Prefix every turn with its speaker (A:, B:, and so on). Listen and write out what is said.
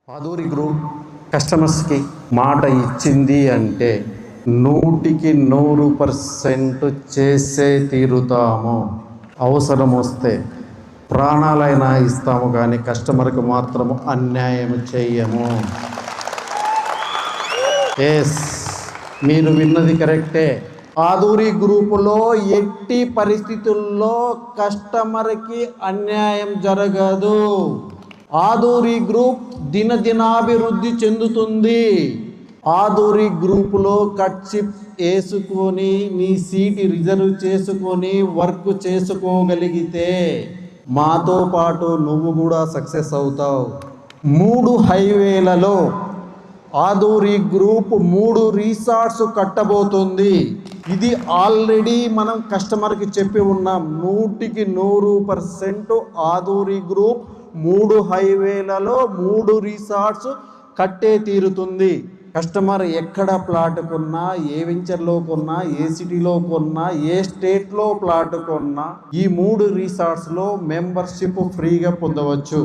A: Aduri group కస్టమర్స్కి మాట ఇచ్చింది అంటే 100% చేసే తీరుతాము. అవసరం వస్తే ప్రాణాలైనా ఇస్తాము, కానీ కస్టమర్కి మాత్రము అన్యాయం చేయము. ఎస్, మీరు విన్నది కరెక్టే. ఆదూరి గ్రూపులో ఎట్టి పరిస్థితుల్లో కస్టమర్కి అన్యాయం జరగదు. ఆదూరి గ్రూప్ దినదినాభివృద్ధి చెందుతుంది. ఆదూరి గ్రూపులో కట్చిప్ వేసుకొని నీ సీటు రిజర్వ్ చేసుకొని వర్క్ చేసుకోగలిగితే మాతో పాటు నువ్వు కూడా సక్సెస్ అవుతావు. 3 హైవేలలో ఆదూరి గ్రూప్ 3 రిసార్ట్స్ కట్టబోతుంది. ఇది ఆల్రెడీ మనం కస్టమర్కి చెప్పి ఉన్నాం. 100% ఆదూరి గ్రూప్ 3 హైవేలలో 3 రిసార్ట్స్ కట్టే తీరుతుంది. కస్టమర్ ఎక్కడ ప్లాట్ కొన్నా, ఏ వెంచర్లో కొన్నా, ఏ సిటీలో కొన్నా, ఏ స్టేట్లో ప్లాట్ కొన్నా ఈ 3 రిసార్ట్స్లో మెంబర్షిప్ ఫ్రీగా పొందవచ్చు.